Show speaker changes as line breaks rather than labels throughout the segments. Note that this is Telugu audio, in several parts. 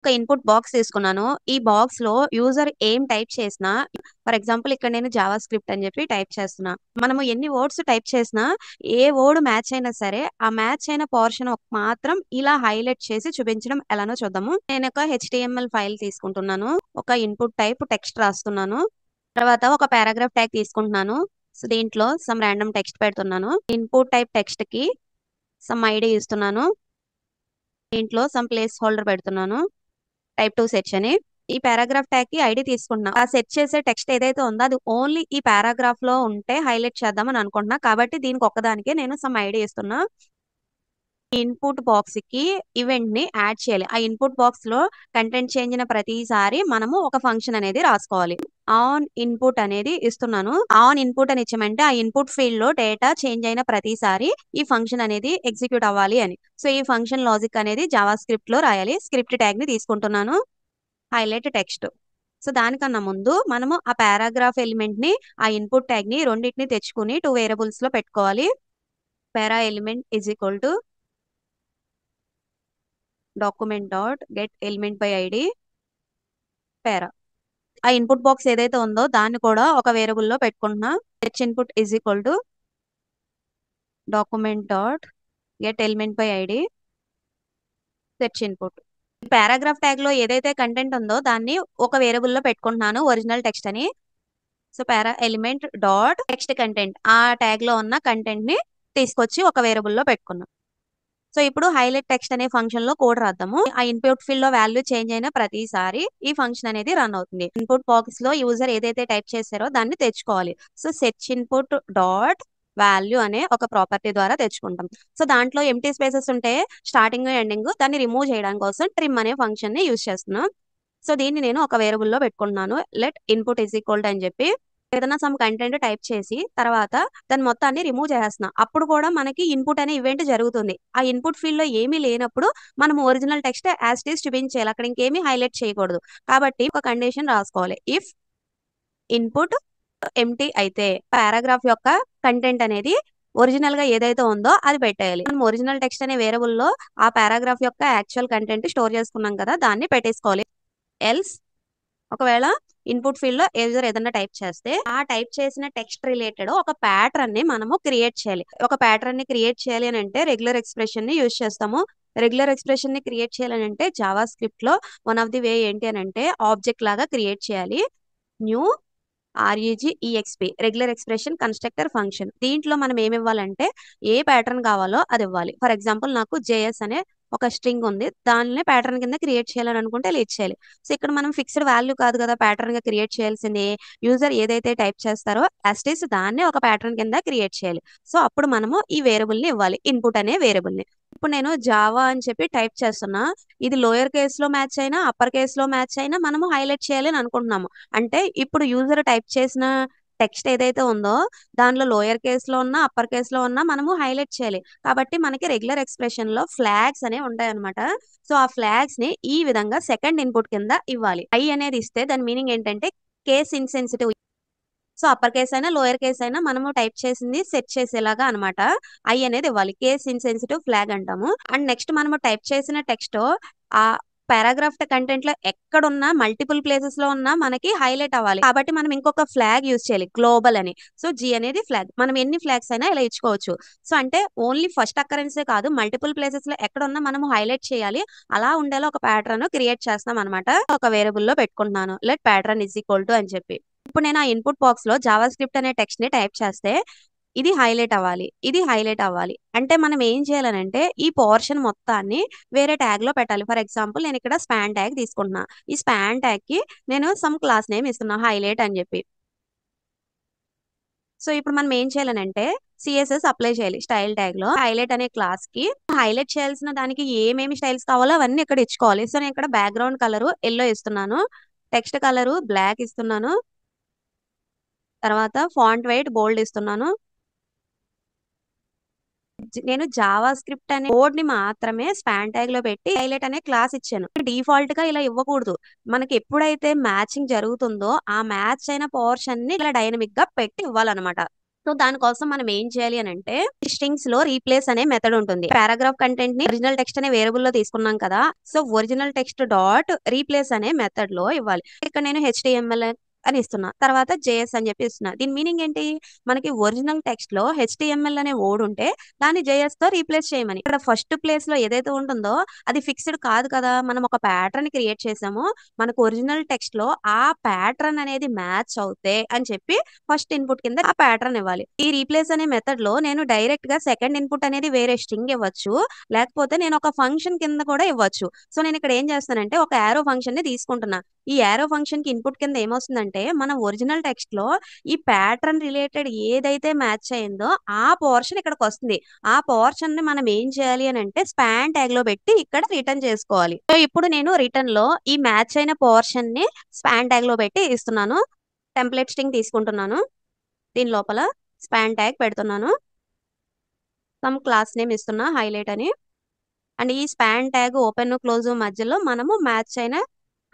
ఒక ఇన్పుట్ బాక్స్ తీసుకున్నాను. ఈ బాక్స్‌లో యూజర్ ఏం టైప్ చేసినా ఫర్ ఎగ్జాంపుల్ ఇక్కడ నేను జావా స్క్రిప్ట్ అని చెప్పి టైప్ చేస్తున్నా. మనము ఎన్ని వర్డ్స్ టైప్ చేసినా ఏ వర్డ్ మ్యాచ్ అయినా సరే, ఆ మ్యాచ్ అయిన పోర్షన్ మాత్రం ఇలా హైలైట్ చేసి చూపించడం ఎలానో చూద్దాము. నేను ఒక హెచ్టీఎంఎల్ ఫైల్ తీసుకుంటున్నాను. ఒక ఇన్పుట్ టైప్ టెక్స్ట్ రాస్తున్నాను. తర్వాత ఒక పారాగ్రాఫ్ ట్యాగ్ తీసుకుంటున్నాను. సో, దీంట్లో సమ్ రాండమ్ టెక్స్ట్ పెడుతున్నాను. ఇన్పుట్ టైప్ టెక్స్ట్‌కి సమ్ ఐడీ ఇస్తున్నాను. దీంట్లో సమ్ ప్లేస్ హోల్డర్ పెడుతున్నాను. టైప్ టు సెర్చ్ అని. ఈ పారాగ్రాఫ్ ట్యాగ్ కి ఐడి తీసుకుంటున్నా. ఆ సెర్చ్ చేసే టెక్స్ట్ ఏదైతే ఉందో అది ఓన్లీ ఈ పారాగ్రాఫ్ లో ఉంటే హైలైట్ చేద్దామని అనుకుంటున్నా. కాబట్టి దీనికి ఒక్కదానికే నేను సమ్ ఐడి ఇస్తున్నా. ఇన్పుట్ బాక్స్ కి ఈవెంట్ ని యాడ్ చేయాలి. ఆ ఇన్పుట్ బాక్స్ లో కంటెంట్ చేంజ్ అయిన ప్రతిసారి మనము ఒక ఫంక్షన్ అనేది రాసుకోవాలి. ఆన్ ఇన్పుట్ అనేది ఇస్తున్నాను. ఆన్ ఇన్పుట్ అని ఇచ్చామంటే ఆ ఇన్పుట్ ఫీల్డ్ లో డేటా చేంజ్ అయిన ప్రతిసారి ఈ ఫంక్షన్ అనేది ఎగ్జిక్యూట్ అవ్వాలి అని. సో ఈ ఫంక్షన్ లాజిక్ అనేది జావా స్క్రిప్ట్ లో రాయాలి. స్క్రిప్ట్ ట్యాగ్ ని తీసుకుంటున్నాను. Highlight text. సో దానికన్నా ముందు మనము ఆ పారాగ్రాఫ్ ఎలిమెంట్ ని ఆ ఇన్పుట్ ట్యాగ్ ని రెండింటిని తెచ్చుకుని 2 వేరియబుల్స్ లో పెట్టుకోవాలి. Para element is equal to document dot get element by ID para. ఆ ఇన్పుట్ బాక్స్ ఏదైతే ఉందో దాన్ని కూడా ఒక వేరియబుల్ లో పెట్టుకుంటున్నా. Search input is equal to document dot get element by ID search input. Paragraph tag లో ఏదైతే కంటెంట్ ఉందో దాన్ని ఒక వేరియబుల్ లో పెట్టుకుంటున్నాను, ఒరిజినల్ టెక్స్ట్ అని. So para element dot text content, ఆ ట్యాగ్ లో ఉన్న కంటెంట్ ని తీసుకొచ్చి ఒక వేరియబుల్ లో పెట్టుకున్నాం. సో ఇప్పుడు హైలైట్ టెక్స్ట్ అనే ఫంక్షన్ లో కోడ్ రాద్దాము. ఆ ఇన్పుట్ ఫీల్డ్ లో వాల్యూ చేంజ్ అయిన ప్రతిసారి ఈ ఫంక్షన్ అనేది రన్ అవుతుంది. ఇన్పుట్ బాక్స్ లో యూజర్ ఏదైతే టైప్ చేశారో దాన్ని తెచ్చుకోవాలి. So search input dot value అనే ఒక ప్రాపర్టీ ద్వారా తెచ్చుకుంటాం. సో దాంట్లో ఎంటీ స్పేసెస్ ఉంటే స్టార్టింగ్ ఎండింగ్ దాన్ని రిమూవ్ చేయడం కోసం ట్రిమ్ అనే ఫంక్షన్ ని యూజ్ చేస్తున్నాం. సో దీన్ని నేను ఒక వేరియబుల్ లో పెట్టుకుంటున్నాను. లెట్ ఇన్పుట్ ఈజ్ ఈక్వల్ అని చెప్పి ఏదైనా సమ్ కంటెంట్ టైప్ చేసి తర్వాత దాని మొత్తాన్ని రిమూవ్ చేసేస్తున్నా. అప్పుడు కూడా మనకి ఇన్పుట్ అనే ఈవెంట్ జరుగుతుంది. ఆ ఇన్పుట్ ఫీల్డ్ లో ఏమీ లేనప్పుడు మనం original text as it is చూపించేయాలి. అక్కడ ఇంకేమీ హైలైట్ చేయకూడదు. కాబట్టి ఒక కండిషన్ రాసుకోవాలి. ఇఫ్ ఇన్పుట్ ఎంటీ అయితే పారాగ్రాఫ్ యొక్క కంటెంట్ అనేది ఒరిజినల్ గా ఏదైతే ఉందో అది పెట్టేయాలి. మనం ఒరిజినల్ టెక్స్ట్ అనే వేరియబుల్ లో ఆ పారాగ్రాఫ్ యొక్క యాక్చువల్ కంటెంట్ స్టోర్ చేసుకున్నాం కదా, దాన్ని పెట్టేసుకోవాలి. ఎల్స్ ఒకవేళ ఇన్పుట్ ఫీల్డ్ లో యూజర్ ఏదైనా టైప్ చేస్తే ఆ టైప్ చేసిన టెక్స్ట్ రిలేటెడ్ ఒక ప్యాటర్న్ ని మనము క్రియేట్ చేయాలి. ఒక ప్యాటర్న్ ని క్రియేట్ చేయాలి అని అంటే రెగ్యులర్ ఎక్స్ప్రెషన్ ని యూజ్ చేస్తాము. రెగ్యులర్ ఎక్స్ప్రెషన్ ని క్రియేట్ చేయాలని అంటే జావా స్క్రిప్ట్ లో వన్ ఆఫ్ ది వే ఏంటి అని అంటే ఆబ్జెక్ట్ లాగా క్రియేట్ చేయాలి. New REGEXP regular expression constructor function. దీంట్లో మనం ఏమి ఇవ్వాలంటే ఏ ప్యాటర్న్ కావాలో అది ఇవ్వాలి. ఫర్ ఎగ్జాంపుల్ నాకు జేఎస్ అనే ఒక స్ట్రింగ్ ఉంది, దానిని ప్యాటర్న్ కింద క్రియేట్ చేయాలని అనుకుంటే ఇలా ఇచ్చేయాలి. సో ఇక్కడ మనం ఫిక్స్డ్ వాల్యూ కాదు కదా ప్యాటర్న్ గా క్రియేట్ చేయాల్సింది. యూజర్ ఏదైతే టైప్ చేస్తారో యాస్టీస్ దాన్ని ఒక ప్యాటర్న్ కింద క్రియేట్ చేయాలి. సో అప్పుడు మనము ఈ వేరియబుల్ ని ఇవ్వాలి, ఇన్పుట్ అనే వేరియబుల్ ని. ఇప్పుడు నేను జావా అని చెప్పి టైప్ చేస్తున్నా. ఇది లోయర్ కేస్ లో మ్యాచ్ అయినా అప్పర్ కేస్ లో మ్యాచ్ అయినా మనము హైలైట్ చేయాలి అని అనుకుంటున్నాము. అంటే ఇప్పుడు యూజర్ టైప్ చేసిన టెక్స్ట్ ఏదైతే ఉందో దానిలో లోయర్ కేస్ లో ఉన్నా అప్పర్ కేస్ లో ఉన్నా మనము హైలైట్ చేయాలి. కాబట్టి మనకి రెగ్యులర్ ఎక్స్ప్రెషన్ లో ఫ్లాగ్స్ అనేవి ఉంటాయి అనమాట. సో ఆ ఫ్లాగ్స్ ని ఈ విధంగా సెకండ్ ఇన్పుట్ కింద ఇవ్వాలి. ఐ అనేది ఇస్తే దాని మీనింగ్ ఏంటంటే case insensitive. So upper case అయినా లోయర్ కేస్ అయినా మనము టైప్ చేసింది సెట్ చేసేలాగా అనమాట ఐ అనేది ఇవ్వాలి. కేస్ ఇన్సెన్సిటివ్ ఫ్లాగ్ అంటాము. అండ్ నెక్స్ట్ మనము టైప్ చేసిన టెక్స్ట్ ఆ పారాగ్రాఫ్ కంటెంట్ లో ఎక్కడున్నా మల్టిపుల్ ప్లేసెస్ లో ఉన్నా మనకి హైలైట్ అవ్వాలి. కాబట్టి మనం ఇంకొక ఫ్లాగ్ యూజ్ చేయాలి, గ్లోబల్ అని. సో జీ అనేది ఫ్లాగ్. మనం ఎన్ని ఫ్లాగ్స్ అయినా ఇలా ఇచ్చుకోవచ్చు. సో అంటే ఓన్లీ ఫస్ట్ అక్కరెన్సే కాదు, మల్టిపుల్ ప్లేసెస్ లో ఎక్కడున్నా మనము హైలైట్ చేయాలి. అలా ఉండేలా ఒక ప్యాటర్న్ క్రియేట్ చేస్తాం అనమాట. ఒక వేరియబుల్ లో పెట్టుకుంటున్నాను, let pattern is equal to అని చెప్పి. ఇప్పుడు నేను ఆ ఇన్పుట్ బాక్స్ లో జావా స్క్రిప్ట్ అనే టెక్స్ట్ ని టైప్ చేస్తే ఇది హైలైట్ అవ్వాలి, ఇది హైలైట్ అవ్వాలి. అంటే మనం ఏం చేయాలనంటే ఈ పోర్షన్ మొత్తాన్ని వేరే ట్యాగ్ లో పెట్టాలి. ఫర్ ఎగ్జాంపుల్ నేను ఇక్కడ స్పాన్ ట్యాగ్ తీసుకుంటున్నా. ఈ స్పాన్ ట్యాగ్ కి నేను సమ్ క్లాస్ నేమ్ ఇస్తున్నా, హైలైట్ అని చెప్పి. సో ఇప్పుడు మనం ఏం చేయాలనంటే సిఎస్ఎస్ అప్లై చేయాలి. స్టైల్ ట్యాగ్ లో హైలైట్ అనే క్లాస్ కి హైలైట్ చేయాల్సిన దానికి ఏమేమి స్టైల్స్ కావాలో అవన్నీ ఇక్కడ ఇచ్చుకోవాలి. సో నేను ఇక్కడ బ్యాక్గ్రౌండ్ కలర్ ఎల్లో ఇస్తున్నాను, టెక్స్ట్ కలర్ బ్లాక్ ఇస్తున్నాను, తర్వాత ఫాంట్ వెయిట్ బోల్డ్ ఇస్తున్నాను. నేను జావా స్క్రిప్ట్ అనే కోడ్ ని మాత్రమే స్పాన్ ట్యాగ్ లో పెట్టి హైలైట్ అనే క్లాస్ ఇచ్చాను. డిఫాల్ట్ గా ఇలా ఇవ్వకూడదు. మనకి ఎప్పుడైతే మ్యాచింగ్ జరుగుతుందో ఆ మ్యాచ్ అయిన పోర్షన్ ని ఇలా డైనమిక్ గా పెట్టి ఇవ్వాలన్నమాట. సో దానికోసం మనం ఏం చేయాలి అని అంటే స్ట్రింగ్స్ లో రీప్లేస్ అనే మెథడ్ ఉంటుంది. పారాగ్రాఫ్ కంటెంట్ ని ఒరిజినల్ టెక్స్ట్ అనే వేరియబుల్ లో తీసుకున్నాం కదా. So original text dot replace అనే మెథడ్ లో ఇవ్వాలి. ఇక్కడ నేను HTML అని ఇస్తున్నా, తర్వాత JS అని చెప్పి ఇస్తున్నా. దీని మీనింగ్ ఏంటి? మనకి ఒరిజినల్ టెక్స్ట్ లో HTML అనే వర్డ్ ఉంటే దాన్ని JS తో రీప్లేస్ చేయమని. ఇక్కడ ఫస్ట్ ప్లేస్ లో ఏదైతే ఉంటుందో అది ఫిక్స్డ్ కాదు కదా, మనం ఒక ప్యాటర్న్ క్రియేట్ చేసాము. మనకు ఒరిజినల్ టెక్స్ట్ లో ఆ ప్యాటర్న్ అనేది మ్యాచ్ అవుతే అని చెప్పి ఫస్ట్ ఇన్పుట్ కింద ఆ ప్యాటర్న్ ఇవ్వాలి. ఈ రీప్లేస్ అనే మెథడ్ లో నేను డైరెక్ట్ గా సెకండ్ ఇన్పుట్ అనేది వేరే స్ట్రింగ్ ఇవ్వచ్చు, లేకపోతే నేను ఒక ఫంక్షన్ కింద కూడా ఇవ్వచ్చు. సో నేను ఇక్కడ ఏం చేస్తానంటే ఒక యారో ఫంక్షన్ ని తీసుకుంటున్నా. ఈ యారో ఫంక్షన్ కి ఇన్పుట్ కింద ఏమొస్తుందంటే మన ఒరిజినల్ టెక్స్ట్ లో ఈ ప్యాటర్న్ రిలేటెడ్ ఏదైతే మ్యాచ్ అయిందో ఆ పోర్షన్ ఇక్కడికి వస్తుంది. ఆ పోర్షన్ ని మనం ఏం చేయాలి అని అంటే స్పాన్ ట్యాగ్ లో పెట్టి ఇక్కడ రిటర్న్ చేసుకోవాలి. సో ఇప్పుడు నేను రిటర్న్ లో ఈ మ్యాచ్ అయిన పోర్షన్ ని స్పాన్ ట్యాగ్ లో పెట్టి ఇస్తున్నాను. టెంప్లెట్ స్ట్రింగ్ తీసుకుంటున్నాను, దీని లోపల స్పాన్ ట్యాగ్ పెడుతున్నాను, సమ్ క్లాస్ నేమ్ ఇస్తున్నా హైలైట్ అని. అండ్ ఈ స్పాన్ ట్యాగ్ ఓపెన్ క్లోజ్ మధ్యలో మనము మ్యాచ్ అయిన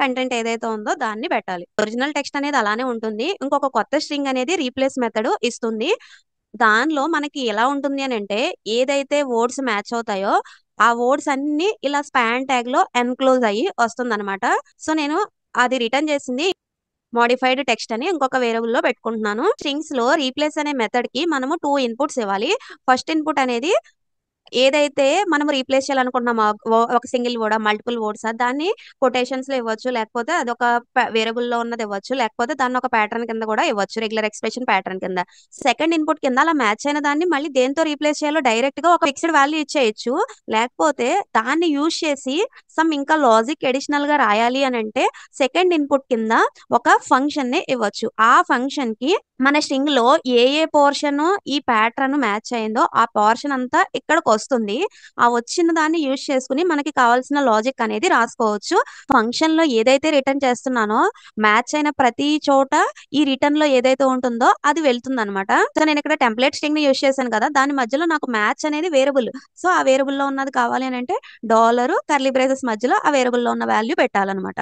కంటెంట్ ఏదైతే ఉందో దాన్ని పెట్టాలి. ఒరిజినల్ టెక్స్ట్ అనేది అలానే ఉంటుంది. ఇంకొక కొత్త స్ట్రింగ్ అనేది రీప్లేస్ మెథడ్ ఇస్తుంది. దానిలో మనకి ఎలా ఉంటుంది అని అంటే ఏదైతే వర్డ్స్ మ్యాచ్ అవుతాయో ఆ వర్డ్స్ అన్ని ఇలా స్పాన్ ట్యాగ్ లో ఎన్క్లోజ్ అయ్యి వస్తుంది. సో నేను అది రిటర్న్ చేసింది మోడిఫైడ్ టెక్స్ట్ అని ఇంకొక వేరియబుల్ లో పెట్టుకుంటున్నాను. స్ట్రింగ్స్ లో రీప్లేస్ అనే మెథడ్ కి మనము 2 ఇన్పుట్స్ ఇవ్వాలి. ఫస్ట్ ఇన్పుట్ అనేది ఏదైతే మనం రీప్లేస్ చేయాలనుకుంటున్నామో ఒక సింగిల్ వర్డ్ మల్టిపుల్ వర్డ్స్ దాన్ని కొటేషన్స్ లో ఇవ్వచ్చు, లేకపోతే అదొక వేరియబుల్ లో ఉన్నది ఇవ్వచ్చు, లేకపోతే దాన్ని ఒక ప్యాటర్న్ కింద కూడా ఇవ్వచ్చు, రెగ్యులర్ ఎక్స్ప్రెషన్ ప్యాటర్న్ కింద. సెకండ్ ఇన్పుట్ కింద అలా మ్యాచ్ అయిన దాన్ని మళ్ళీ దేంతో రీప్లేస్ చేయాలో డైరెక్ట్ గా ఒక ఫిక్స్డ్ వాల్యూ ఇచ్చేయచ్చు, లేకపోతే దాన్ని యూజ్ చేసి సమ్ ఇంకా లాజిక్ ఎడిషనల్ గా రాయాలి అని అంటే సెకండ్ ఇన్పుట్ కింద ఒక ఫంక్షన్ ని ఇవ్వచ్చు. ఆ ఫంక్షన్ కి మన స్ట్రింగ్ లో ఏ ఏ పోర్షన్ ఈ ప్యాటర్న్ మ్యాచ్ అయిందో ఆ పోర్షన్ అంతా ఇక్కడికి వస్తుంది. ఆ వచ్చిన దాన్ని యూజ్ చేసుకుని మనకి కావాల్సిన లాజిక్ అనేది రాసుకోవచ్చు. ఫంక్షన్ లో ఏదైతే రిటర్న్ చేస్తున్నానో మ్యాచ్ అయిన ప్రతి చోట ఈ రిటర్న్ లో ఏదైతే ఉంటుందో అది వెళ్తుంది అనమాట. సో నేను ఇక్కడ టెంప్లెట్ స్ట్రింగ్ ని యూజ్ చేశాను కదా, దాని మధ్యలో నాకు మ్యాచ్ అనేది వేరియబుల్. సో ఆ వేరియబుల్ లో ఉన్నది కావాలి అని అంటే డాలర్ కర్లీ బ్రేసెస్ మధ్యలో ఆ వేరియబుల్ లో ఉన్న వాల్యూ పెట్టాలన్నమాట.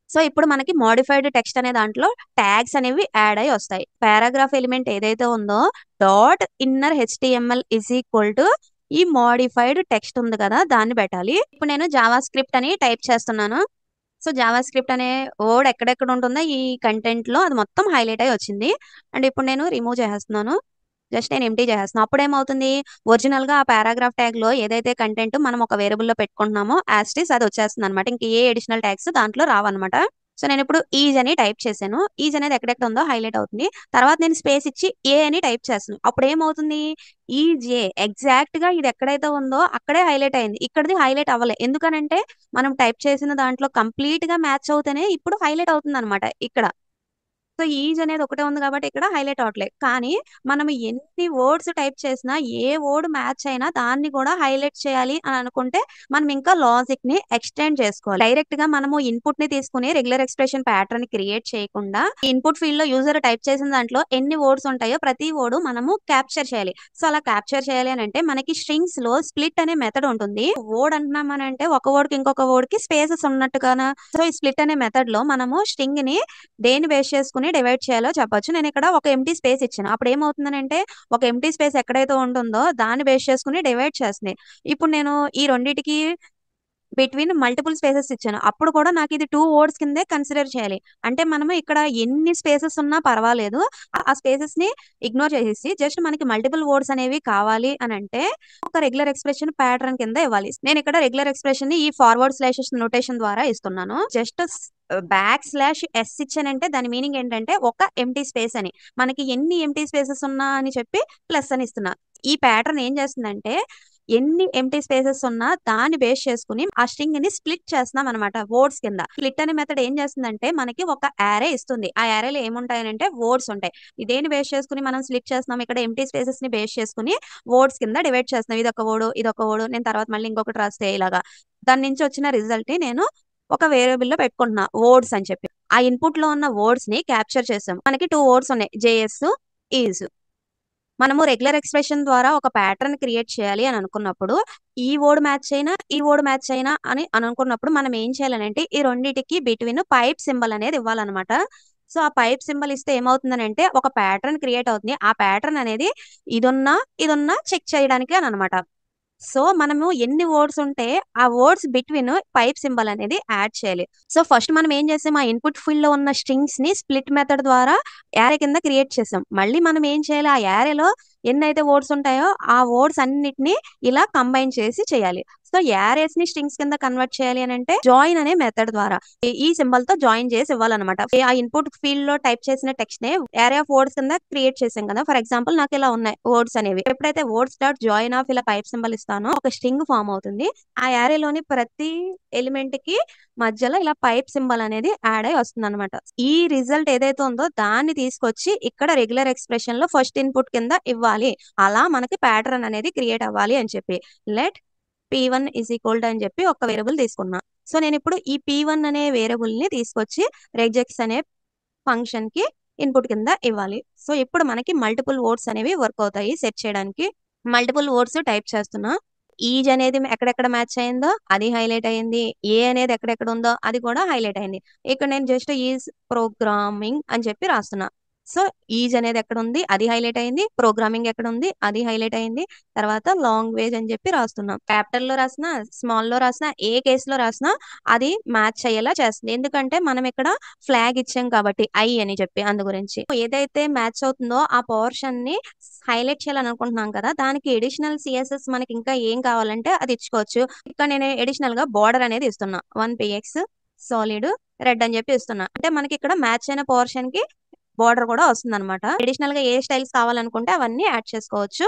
సో ఇప్పుడు మనకి మోడిఫైడ్ టెక్స్ట్ అనే దాంట్లో ట్యాగ్స్ అనేవి యాడ్ అయ్యి వస్తాయి. పారాగ్రాఫ్ ఎలిమెంట్ ఏదైతే ఉందో dot inner HTML is equal to ఈ మోడిఫైడ్ టెక్స్ట్ ఉంది కదా దాన్ని పెట్టాలి. ఇప్పుడు నేను జావా స్క్రిప్ట్ అని టైప్ చేస్తున్నాను. సో జావా స్క్రిప్ట్ అనే వర్డ్ ఎక్కడెక్కడ ఉంటుందో ఈ కంటెంట్ లో అది మొత్తం హైలైట్ అయ్యి వచ్చింది. అండ్ ఇప్పుడు నేను రిమూవ్ చేస్తున్నాను, జస్ట్ నేను ఎంటీ చేస్తున్నాను. అప్పుడు ఏమవుతుంది, ఒరిజినల్ గా ఆ పారాగ్రాఫ్ ట్యాగ్ లో ఏదైతే కంటెంట్ మనం ఒక వేరియబుల్ లో పెట్టుకుంటున్నామో యాస్టిస్ అది వచ్చేస్తుంది అనమాట. ఇంక ఏ అడిషనల్ ట్యాగ్స్ దాంట్లో రావన్నమాట. సో నేను ఇప్పుడు ఈజ్ అని టైప్ చేశాను. ఈజ్ అనేది ఎక్కడెక్కడ ఉందో హైలైట్ అవుతుంది. తర్వాత నేను స్పేస్ ఇచ్చి ఏ అని టైప్ చేస్తాను. అప్పుడు ఏమవుతుంది, ఈజ్ ఏ ఎగ్జాక్ట్ గా ఇది ఎక్కడైతే ఉందో అక్కడే హైలైట్ అయింది, ఇక్కడది హైలైట్ అవ్వలే. ఎందుకనంటే మనం టైప్ చేసిన దాంట్లో కంప్లీట్ గా మ్యాచ్ అవుతేనే ఇప్పుడు హైలైట్ అవుతుంది అనమాట ఇక్కడ. సో ఈజ్ అనేది ఒకటే ఉంది కాబట్టి ఇక్కడ హైలైట్ అవట్లేదు. కానీ మనం ఎన్ని వర్డ్స్ టైప్ చేసినా ఏ వర్డ్ మ్యాచ్ అయినా దాన్ని కూడా హైలైట్ చేయాలి అని అనుకుంటే మనం ఇంకా లాజిక్ ని ఎక్స్టెండ్ చేసుకోవాలి. డైరెక్ట్ గా మనము ఇన్పుట్ ని తీసుకుని రెగ్యులర్ ఎక్స్ప్రెషన్ ప్యాటర్న్ క్రియేట్ చేయకుండా ఇన్పుట్ ఫీల్డ్ లో యూజర్ టైప్ చేసిన దాంట్లో ఎన్ని వర్డ్స్ ఉంటాయో ప్రతి వర్డ్ మనము క్యాప్చర్ చేయాలి. సో అలా క్యాప్చర్ చేయాలి అని అంటే మనకి స్ట్రింగ్స్ లో స్ప్లిట్ అనే మెథడ్ ఉంటుంది. వర్డ్ అంటున్నాం అని అంటే ఒక వర్డ్ కి ఇంకొక వర్డ్ కి స్పేసెస్ ఉన్నట్టుగానా. సో ఈ స్ప్లిట్ అనే మెథడ్ లో మనము స్ట్రింగ్ ని దేన్ని బేస్ చేసుకుని డివైడ్ చేయాలో చెప్పొచ్చు. నేను ఇక్కడ ఒక ఎంటీ స్పేస్ ఇచ్చాను. అప్పుడు ఏమవుతుందంటే ఒక ఎంటీ స్పేస్ ఎక్కడైతే ఉంటుందో దాన్ని బేస్ చేసుకుని డివైడ్ చేస్తుంది. ఇప్పుడు నేను ఈ రెండింటికి బిట్వీన్ మల్టిపుల్ స్పేసెస్ ఇచ్చాను. అప్పుడు కూడా నాకు ఇది 2 వర్డ్స్ కిందే కన్సిడర్ చేయాలి. అంటే మనము ఇక్కడ ఎన్ని స్పేసెస్ ఉన్నా పర్వాలేదు, ఆ స్పేసెస్ ని ఇగ్నోర్ చేసేసి జస్ట్ మనకి మల్టిపుల్ వర్డ్స్ అనేవి కావాలి అని అంటే ఒక రెగ్యులర్ ఎక్స్ప్రెషన్ ప్యాటర్న్ కింద ఇవ్వాలి. నేను ఇక్కడ రెగ్యులర్ ఎక్స్ప్రెషన్ ని ఈ ఫార్వర్డ్ స్లాషెస్ నోటేషన్ ద్వారా ఇస్తున్నాను. జస్ట్ /s ఇచ్చానంటే దాని మీనింగ్ ఏంటంటే ఒక ఎంటీ స్పేస్ అని. మనకి ఎన్ని ఎంటీ స్పేసెస్ ఉన్నా అని చెప్పి ప్లస్ అని ఇస్తున్నా. ఈ ప్యాటర్న్ ఏం చేస్తుందంటే ఎన్ని ఎంటీ స్పేసెస్ ఉన్నా దాన్ని బేస్ చేసుకుని ఆ స్ట్రింగ్ ని స్ప్లిట్ చేస్తున్నాం అనమాట వర్డ్స్ కింద. స్ప్లిట్ అనే మెథడ్ ఏం చేస్తుందంటే మనకి ఒక యారే ఇస్తుంది. ఆ యారేలో ఏముంటాయనంటే వర్డ్స్ ఉంటాయి. ఇదేని బేస్ చేసుకుని మనం స్ప్లిట్ చేస్తున్నాం, ఇక్కడ ఎంటీ స్పేసెస్ ని బేస్ చేసుకుని వర్డ్స్ కింద డివైడ్ చేస్తున్నాం. ఇది ఒక వర్డ్, ఇది ఒక వర్డ్, నేను తర్వాత మళ్ళీ ఇంకొకటి రాస్తే ఇలాగా దాని నుంచి వచ్చిన రిజల్ట్ ని నేను ఒక వేరియబుల్ లో పెట్టుకుంటున్నా వర్డ్స్ అని చెప్పి. ఆ ఇన్పుట్ లో ఉన్న వర్డ్స్ ని క్యాప్చర్ చేసాం. మనకి 2 వర్డ్స్ ఉన్నాయి, జేఎస్, ఈజ్. మనము రెగ్యులర్ ఎక్స్ప్రెషన్ ద్వారా ఒక ప్యాటర్న్ క్రియేట్ చేయాలి అని అనుకున్నప్పుడు ఈ వర్డ్ మ్యాచ్ అయినా ఈ వర్డ్ మ్యాచ్ అయినా అని అనుకున్నప్పుడు మనం ఏం చేయాలంటే ఈ రెండింటికి బిట్వీన్ పైప్ సింబల్ అనేది ఇవ్వాలన్నమాట. సో ఆ పైప్ సింబల్ ఇస్తే ఏమవుతుందనంటే ఒక ప్యాటర్న్ క్రియేట్ అవుతుంది. ఆ ప్యాటర్న్ అనేది ఇదున్నా చెక్ చేయడానికి అని అనమాట. సో మనము ఎన్ని వర్డ్స్ ఉంటే ఆ వర్డ్స్ బిట్వీన్ పైప్ సింబల్ అనేది యాడ్ చేయాలి. సో ఫస్ట్ మనం ఏం చేసాం, ఆ ఇన్పుట్ ఫీల్డ్ లో ఉన్న స్ట్రింగ్స్ ని స్ప్లిట్ మెథడ్ ద్వారా యారే కింద క్రియేట్ చేసాం. మళ్ళీ మనం ఏం చేయాలి, ఆ యారేలో ఎన్నైతే వర్డ్స్ ఉంటాయో ఆ వర్డ్స్ అన్నిటిని ఇలా కంబైన్ చేసి చేయాలి. సో యారేస్ ని స్ట్రింగ్స్ కింద కన్వర్ట్ చేయాలి అని అంటే జాయిన్ అనే మెథడ్ ద్వారా ఈ సింబల్ తో జాయిన్ చేసి ఇవ్వాలన్నమాట. ఆ ఇన్పుట్ ఫీల్డ్ లో టైప్ చేసిన టెక్స్ట్ నే యారే ఆఫ్ వర్డ్స్ కింద క్రియేట్ చేసాం కదా. ఫర్ ఎగ్జాంపుల్ నాకు ఇలా ఉన్నాయి వర్డ్స్ అనేవి. ఎప్పుడైతే వర్డ్స్ డాట్ జాయిన్ ఆఫ్ ఇలా పైప్ సింబల్ ఇస్తానో ఒక స్ట్రింగ్ ఫామ్ అవుతుంది. ఆ యారేలోని ప్రతి ఎలిమెంట్ కి మధ్యలో ఇలా పైప్ సింబల్ అనేది యాడ్ అయి వస్తుంది అనమాట. ఈ రిజల్ట్ ఏదైతే ఉందో దాన్ని తీసుకొచ్చి ఇక్కడ రెగ్యులర్ ఎక్స్ప్రెషన్ లో ఫస్ట్ ఇన్పుట్ కింద ఇవ్వాలి. అలా మనకి ప్యాటర్న్ అనేది క్రియేట్ అవ్వాలి అని చెప్పి let P1 is equal to అని చెప్పి ఒక వేరియబుల్ తీసుకున్నా. సో నేను ఇప్పుడు ఈ P1 అనే వేరియబుల్ ని తీసుకొచ్చి రెగ్జెక్స్ అనే ఫంక్షన్ కి ఇన్పుట్ కింద ఇవ్వాలి. సో ఇప్పుడు మనకి మల్టిపుల్ వర్డ్స్ అనేవి వర్క్ అవుతాయి సెట్ చేయడానికి. మల్టిపుల్ వర్డ్స్ టైప్ చేస్తున్నా. ఈజ్ అనేది ఎక్కడెక్కడ మ్యాచ్ అయిందో అది హైలైట్ అయింది. ఏ అనేది ఎక్కడెక్కడ ఉందో అది కూడా హైలైట్ అయింది. ఇక్కడ నేను జస్ట్ ఈజ్ ప్రోగ్రామింగ్ అని చెప్పి రాస్తున్నా. సో ఈజ్ అనేది ఎక్కడ ఉంది అది హైలైట్ అయింది. ప్రోగ్రామింగ్ ఎక్కడ ఉంది అది హైలైట్ అయింది. తర్వాత లాంగ్వేజ్ అని చెప్పి రాస్తున్నాం. క్యాపిటల్ లో రాసినా స్మాల్ లో రాసినా ఏ కేసులో రాసినా అది మ్యాచ్ అయ్యేలా చేస్తుంది. ఎందుకంటే మనం ఇక్కడ ఫ్లాగ్ ఇచ్చాం కాబట్టి ఐ అని చెప్పి అందు గురించి ఏదైతే మ్యాచ్ అవుతుందో ఆ పోర్షన్ ని హైలైట్ చేయాలని అనుకుంటున్నాం కదా. దానికి ఎడిషనల్ సిఎస్ఎస్ మనకి ఇంకా ఏం కావాలంటే అది ఇచ్చుకోవచ్చు. ఇక్కడ నేను ఎడిషనల్ గా బార్డర్ అనేది ఇస్తున్నా. 1px సాలిడ్ రెడ్ అని చెప్పి ఇస్తున్నా. అంటే మనకి ఇక్కడ మ్యాచ్ అయిన పోర్షన్ కి బార్డర్ కూడా వస్తుంది అనమాట. అడిషనల్ గా ఏ స్టైల్స్ కావాలనుకుంటే అవన్నీ యాడ్ చేసుకోవచ్చు.